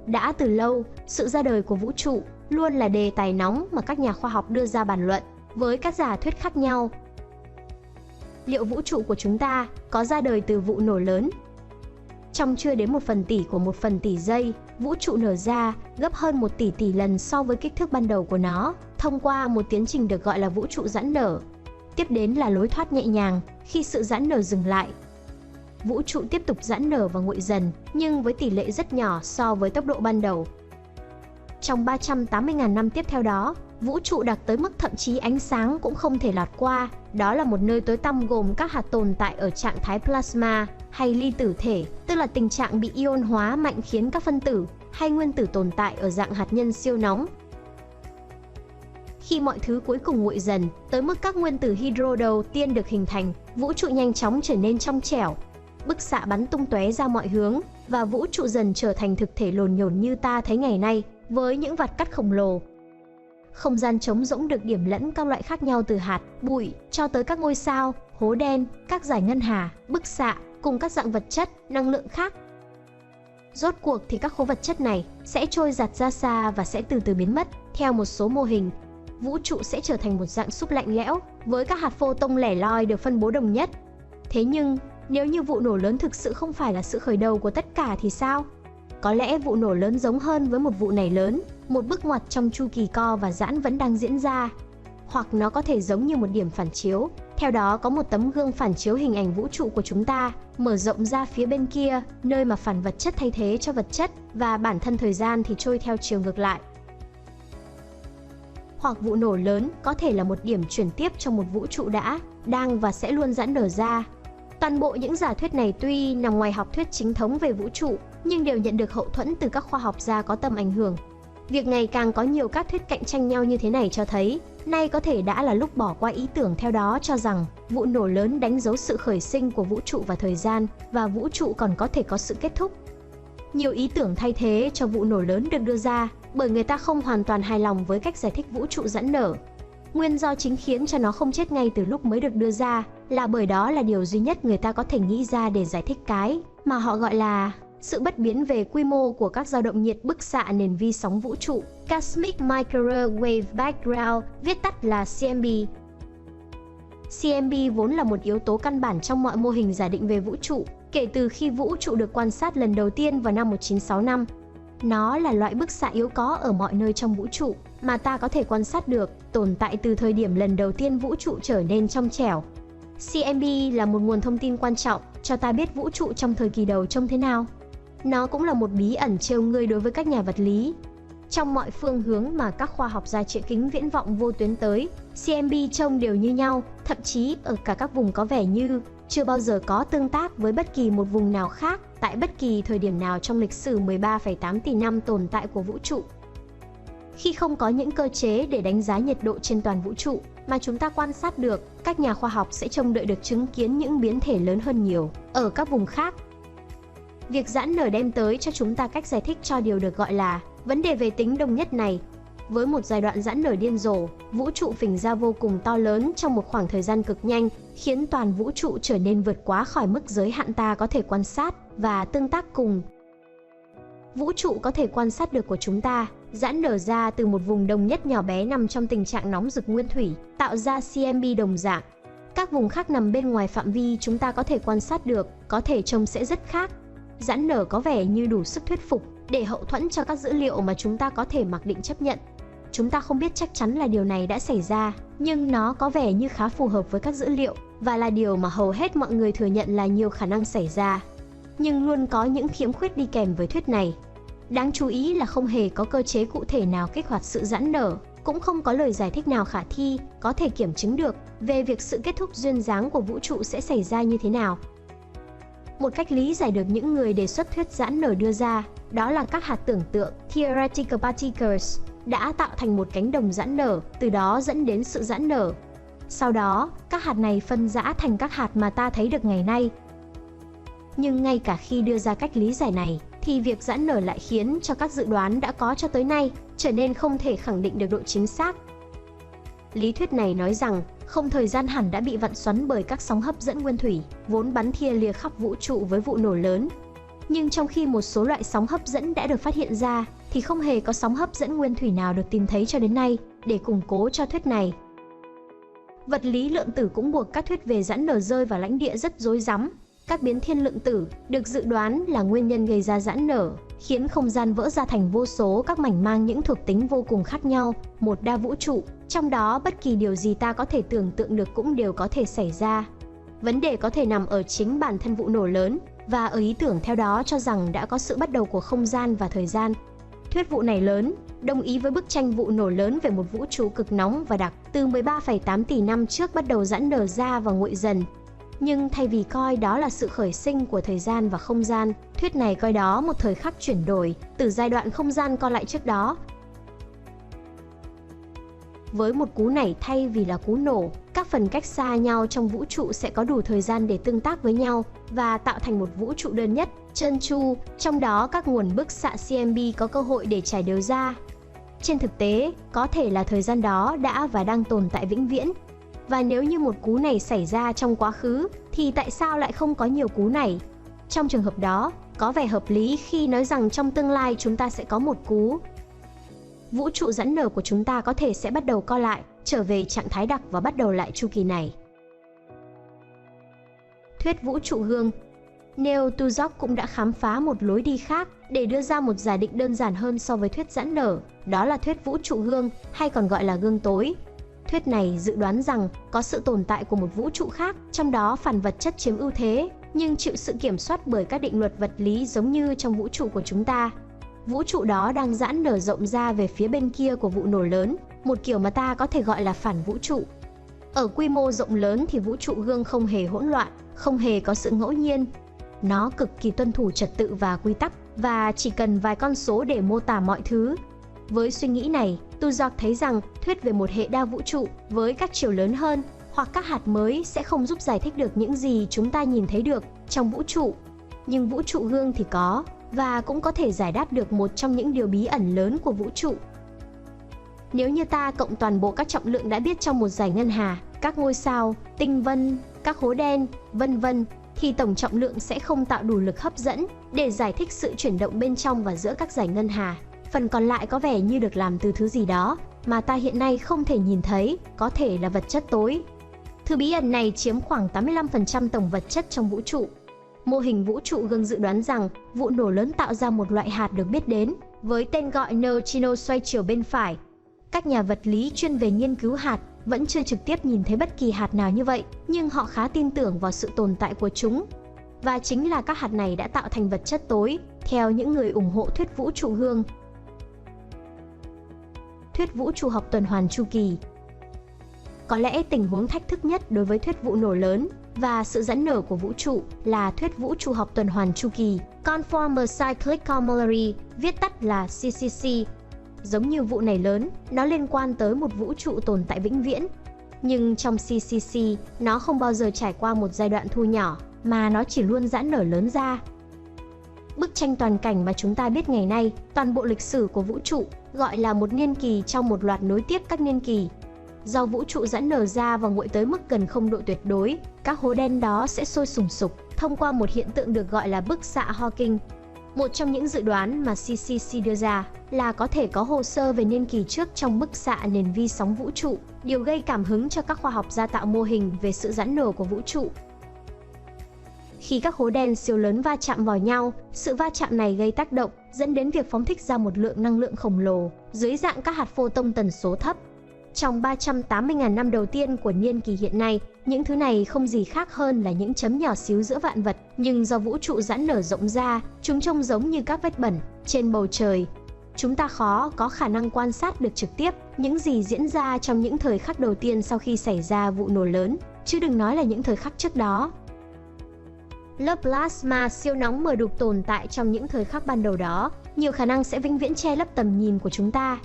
Đã từ lâu, sự ra đời của vũ trụ luôn là đề tài nóng mà các nhà khoa học đưa ra bàn luận với các giả thuyết khác nhau. Liệu vũ trụ của chúng ta có ra đời từ vụ nổ lớn? Trong chưa đến 1/1000 của 1/1000 giây, vũ trụ nở ra gấp hơn 1 tỷ lần so với kích thước ban đầu của nó, thông qua một tiến trình được gọi là vũ trụ giãn nở. Tiếp đến là lối thoát nhẹ nhàng khi sự giãn nở dừng lại. Vũ trụ tiếp tục giãn nở và nguội dần, nhưng với tỷ lệ rất nhỏ so với tốc độ ban đầu. Trong 380.000 năm tiếp theo đó, vũ trụ đạt tới mức thậm chí ánh sáng cũng không thể lọt qua. Đó là một nơi tối tăm gồm các hạt tồn tại ở trạng thái plasma hay ly tử thể, tức là tình trạng bị ion hóa mạnh khiến các phân tử hay nguyên tử tồn tại ở dạng hạt nhân siêu nóng. Khi mọi thứ cuối cùng nguội dần, tới mức các nguyên tử hydro đầu tiên được hình thành, vũ trụ nhanh chóng trở nên trong trẻo. Bức xạ bắn tung tóe ra mọi hướng và vũ trụ dần trở thành thực thể lồn nhồn như ta thấy ngày nay, với những vạt cắt khổng lồ. Không gian trống rỗng được điểm lẫn các loại khác nhau từ hạt, bụi cho tới các ngôi sao, hố đen, các dải ngân hà, bức xạ cùng các dạng vật chất, năng lượng khác. Rốt cuộc thì các khối vật chất này sẽ trôi giạt ra xa và sẽ từ từ biến mất. Theo một số mô hình, vũ trụ sẽ trở thành một dạng súp lạnh lẽo với các hạt photon lẻ loi được phân bố đồng nhất. Thế nhưng, nếu như vụ nổ lớn thực sự không phải là sự khởi đầu của tất cả thì sao? Có lẽ vụ nổ lớn giống hơn với một vụ nảy lớn, một bước ngoặt trong chu kỳ co và giãn vẫn đang diễn ra. Hoặc nó có thể giống như một điểm phản chiếu, theo đó có một tấm gương phản chiếu hình ảnh vũ trụ của chúng ta, mở rộng ra phía bên kia, nơi mà phản vật chất thay thế cho vật chất và bản thân thời gian thì trôi theo chiều ngược lại. Hoặc vụ nổ lớn có thể là một điểm chuyển tiếp trong một vũ trụ đã, đang và sẽ luôn giãn nở ra. Toàn bộ những giả thuyết này tuy nằm ngoài học thuyết chính thống về vũ trụ, nhưng đều nhận được hậu thuẫn từ các khoa học gia có tầm ảnh hưởng. Việc ngày càng có nhiều các thuyết cạnh tranh nhau như thế này cho thấy, nay có thể đã là lúc bỏ qua ý tưởng theo đó cho rằng vụ nổ lớn đánh dấu sự khởi sinh của vũ trụ và thời gian, và vũ trụ còn có thể có sự kết thúc. Nhiều ý tưởng thay thế cho vụ nổ lớn được đưa ra bởi người ta không hoàn toàn hài lòng với cách giải thích vũ trụ giãn nở. Nguyên do chính khiến cho nó không chết ngay từ lúc mới được đưa ra là bởi đó là điều duy nhất người ta có thể nghĩ ra để giải thích cái mà họ gọi là sự bất biến về quy mô của các dao động nhiệt bức xạ nền vi sóng vũ trụ, Cosmic Microwave Background, viết tắt là CMB. CMB vốn là một yếu tố căn bản trong mọi mô hình giả định về vũ trụ, kể từ khi vũ trụ được quan sát lần đầu tiên vào năm 1965. Nó là loại bức xạ yếu có ở mọi nơi trong vũ trụ mà ta có thể quan sát được, tồn tại từ thời điểm lần đầu tiên vũ trụ trở nên trong trẻo. CMB là một nguồn thông tin quan trọng cho ta biết vũ trụ trong thời kỳ đầu trông thế nào. Nó cũng là một bí ẩn trêu ngươi đối với các nhà vật lý. Trong mọi phương hướng mà các khoa học gia trịa kính viễn vọng vô tuyến tới, CMB trông đều như nhau, thậm chí ở cả các vùng có vẻ như chưa bao giờ có tương tác với bất kỳ một vùng nào khác tại bất kỳ thời điểm nào trong lịch sử 13,8 tỷ năm tồn tại của vũ trụ. Khi không có những cơ chế để đánh giá nhiệt độ trên toàn vũ trụ mà chúng ta quan sát được, các nhà khoa học sẽ trông đợi được chứng kiến những biến thể lớn hơn nhiều ở các vùng khác. Việc giãn nở đem tới cho chúng ta cách giải thích cho điều được gọi là vấn đề về tính đồng nhất này. Với một giai đoạn giãn nở điên rồ, vũ trụ phình ra vô cùng to lớn trong một khoảng thời gian cực nhanh, khiến toàn vũ trụ trở nên vượt quá khỏi mức giới hạn ta có thể quan sát và tương tác cùng. Vũ trụ có thể quan sát được của chúng ta giãn nở ra từ một vùng đồng nhất nhỏ bé nằm trong tình trạng nóng rực nguyên thủy, tạo ra CMB đồng dạng. Các vùng khác nằm bên ngoài phạm vi chúng ta có thể quan sát được, có thể trông sẽ rất khác. Giãn nở có vẻ như đủ sức thuyết phục để hậu thuẫn cho các dữ liệu mà chúng ta có thể mặc định chấp nhận. Chúng ta không biết chắc chắn là điều này đã xảy ra, nhưng nó có vẻ như khá phù hợp với các dữ liệu và là điều mà hầu hết mọi người thừa nhận là nhiều khả năng xảy ra. Nhưng luôn có những khiếm khuyết đi kèm với thuyết này. Đáng chú ý là không hề có cơ chế cụ thể nào kích hoạt sự giãn nở, cũng không có lời giải thích nào khả thi có thể kiểm chứng được về việc sự kết thúc duyên dáng của vũ trụ sẽ xảy ra như thế nào. Một cách lý giải được những người đề xuất thuyết giãn nở đưa ra, đó là các hạt tưởng tượng theoretical particles đã tạo thành một cánh đồng giãn nở, từ đó dẫn đến sự giãn nở. Sau đó, các hạt này phân rã thành các hạt mà ta thấy được ngày nay. Nhưng ngay cả khi đưa ra cách lý giải này, thì việc giãn nở lại khiến cho các dự đoán đã có cho tới nay trở nên không thể khẳng định được độ chính xác. Lý thuyết này nói rằng không thời gian hẳn đã bị vặn xoắn bởi các sóng hấp dẫn nguyên thủy, vốn bắn thia lìa khắp vũ trụ với vụ nổ lớn. Nhưng trong khi một số loại sóng hấp dẫn đã được phát hiện ra, thì không hề có sóng hấp dẫn nguyên thủy nào được tìm thấy cho đến nay để củng cố cho thuyết này. Vật lý lượng tử cũng buộc các thuyết về giãn nở rơi vào lãnh địa rất rối rắm. Các biến thiên lượng tử được dự đoán là nguyên nhân gây ra giãn nở, khiến không gian vỡ ra thành vô số các mảnh mang những thuộc tính vô cùng khác nhau, một đa vũ trụ, trong đó bất kỳ điều gì ta có thể tưởng tượng được cũng đều có thể xảy ra. Vấn đề có thể nằm ở chính bản thân vụ nổ lớn, và ở ý tưởng theo đó cho rằng đã có sự bắt đầu của không gian và thời gian. Thuyết vụ này lớn, đồng ý với bức tranh vụ nổ lớn về một vũ trụ cực nóng và đặc, từ 13,8 tỷ năm trước bắt đầu giãn nở ra và nguội dần. Nhưng thay vì coi đó là sự khởi sinh của thời gian và không gian, thuyết này coi đó một thời khắc chuyển đổi từ giai đoạn không gian co lại trước đó. Với một cú nảy thay vì là cú nổ, các phần cách xa nhau trong vũ trụ sẽ có đủ thời gian để tương tác với nhau và tạo thành một vũ trụ đơn nhất, trơn tru, trong đó các nguồn bức xạ CMB có cơ hội để trải đều ra. Trên thực tế, có thể là thời gian đó đã và đang tồn tại vĩnh viễn. Và nếu như một cú này xảy ra trong quá khứ, thì tại sao lại không có nhiều cú này? Trong trường hợp đó, có vẻ hợp lý khi nói rằng trong tương lai chúng ta sẽ có một cú. Vũ trụ giãn nở của chúng ta có thể sẽ bắt đầu co lại, trở về trạng thái đặc và bắt đầu lại chu kỳ này. Thuyết vũ trụ gương. Neil Tuzok cũng đã khám phá một lối đi khác để đưa ra một giả định đơn giản hơn so với thuyết giãn nở, đó là thuyết vũ trụ gương, hay còn gọi là gương tối. Thuyết này dự đoán rằng có sự tồn tại của một vũ trụ khác, trong đó phản vật chất chiếm ưu thế, nhưng chịu sự kiểm soát bởi các định luật vật lý giống như trong vũ trụ của chúng ta. Vũ trụ đó đang giãn nở rộng ra về phía bên kia của vụ nổ lớn, một kiểu mà ta có thể gọi là phản vũ trụ. Ở quy mô rộng lớn thì vũ trụ gương không hề hỗn loạn, không hề có sự ngẫu nhiên. Nó cực kỳ tuân thủ trật tự và quy tắc, và chỉ cần vài con số để mô tả mọi thứ. Với suy nghĩ này, Tuzok thấy rằng thuyết về một hệ đa vũ trụ với các chiều lớn hơn hoặc các hạt mới sẽ không giúp giải thích được những gì chúng ta nhìn thấy được trong vũ trụ. Nhưng vũ trụ gương thì có, và cũng có thể giải đáp được một trong những điều bí ẩn lớn của vũ trụ. Nếu như ta cộng toàn bộ các trọng lượng đã biết trong một dải ngân hà, các ngôi sao, tinh vân, các hố đen, vân vân, thì tổng trọng lượng sẽ không tạo đủ lực hấp dẫn để giải thích sự chuyển động bên trong và giữa các dải ngân hà. Phần còn lại có vẻ như được làm từ thứ gì đó mà ta hiện nay không thể nhìn thấy, có thể là vật chất tối. Thứ bí ẩn này chiếm khoảng 85% tổng vật chất trong vũ trụ. Mô hình vũ trụ gương dự đoán rằng vụ nổ lớn tạo ra một loại hạt được biết đến với tên gọi neutrino xoay chiều bên phải. Các nhà vật lý chuyên về nghiên cứu hạt vẫn chưa trực tiếp nhìn thấy bất kỳ hạt nào như vậy, nhưng họ khá tin tưởng vào sự tồn tại của chúng. Và chính là các hạt này đã tạo thành vật chất tối, theo những người ủng hộ thuyết vũ trụ gương. Thuyết vũ trụ học tuần hoàn chu kỳ. Có lẽ tình huống thách thức nhất đối với thuyết vụ nổ lớn và sự giãn nở của vũ trụ là thuyết vũ trụ học tuần hoàn chu kỳ, Conformal Cyclic Cumulary, viết tắt là CCC. Giống như vụ này lớn, nó liên quan tới một vũ trụ tồn tại vĩnh viễn. Nhưng trong CCC, nó không bao giờ trải qua một giai đoạn thu nhỏ, mà nó chỉ luôn giãn nở lớn ra. Bức tranh toàn cảnh mà chúng ta biết ngày nay, toàn bộ lịch sử của vũ trụ, gọi là một niên kỳ trong một loạt nối tiếp các niên kỳ. Do vũ trụ giãn nở ra và nguội tới mức gần không độ tuyệt đối, các hố đen đó sẽ sôi sùng sục thông qua một hiện tượng được gọi là bức xạ Hawking. Một trong những dự đoán mà CCC đưa ra là có thể có hồ sơ về niên kỳ trước trong bức xạ nền vi sóng vũ trụ, điều gây cảm hứng cho các khoa học gia tạo mô hình về sự giãn nở của vũ trụ. Khi các hố đen siêu lớn va chạm vào nhau, sự va chạm này gây tác động, dẫn đến việc phóng thích ra một lượng năng lượng khổng lồ dưới dạng các hạt photon tần số thấp. Trong 380.000 năm đầu tiên của niên kỳ hiện nay, những thứ này không gì khác hơn là những chấm nhỏ xíu giữa vạn vật, nhưng do vũ trụ giãn nở rộng ra, chúng trông giống như các vết bẩn trên bầu trời. Chúng ta khó có khả năng quan sát được trực tiếp những gì diễn ra trong những thời khắc đầu tiên sau khi xảy ra vụ nổ lớn, chứ đừng nói là những thời khắc trước đó. Lớp plasma siêu nóng mờ đục tồn tại trong những thời khắc ban đầu đó, nhiều khả năng sẽ vĩnh viễn che lấp tầm nhìn của chúng ta.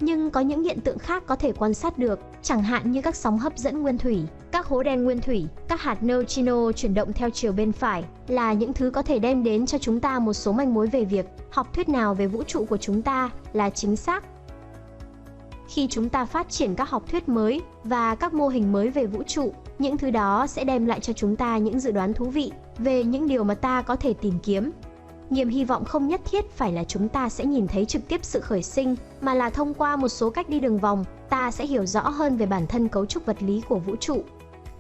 Nhưng có những hiện tượng khác có thể quan sát được, chẳng hạn như các sóng hấp dẫn nguyên thủy, các hố đen nguyên thủy, các hạt neutrino chuyển động theo chiều bên phải, là những thứ có thể đem đến cho chúng ta một số manh mối về việc học thuyết nào về vũ trụ của chúng ta là chính xác. Khi chúng ta phát triển các học thuyết mới và các mô hình mới về vũ trụ, những thứ đó sẽ đem lại cho chúng ta những dự đoán thú vị về những điều mà ta có thể tìm kiếm. Niềm hy vọng không nhất thiết phải là chúng ta sẽ nhìn thấy trực tiếp sự khởi sinh, mà là thông qua một số cách đi đường vòng, ta sẽ hiểu rõ hơn về bản thân cấu trúc vật lý của vũ trụ.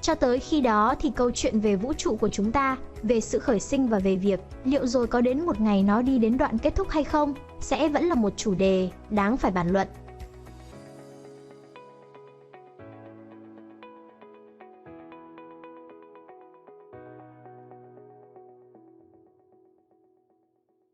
Cho tới khi đó thì câu chuyện về vũ trụ của chúng ta, về sự khởi sinh và về việc liệu rồi có đến một ngày nó đi đến đoạn kết thúc hay không, sẽ vẫn là một chủ đề đáng phải bàn luận.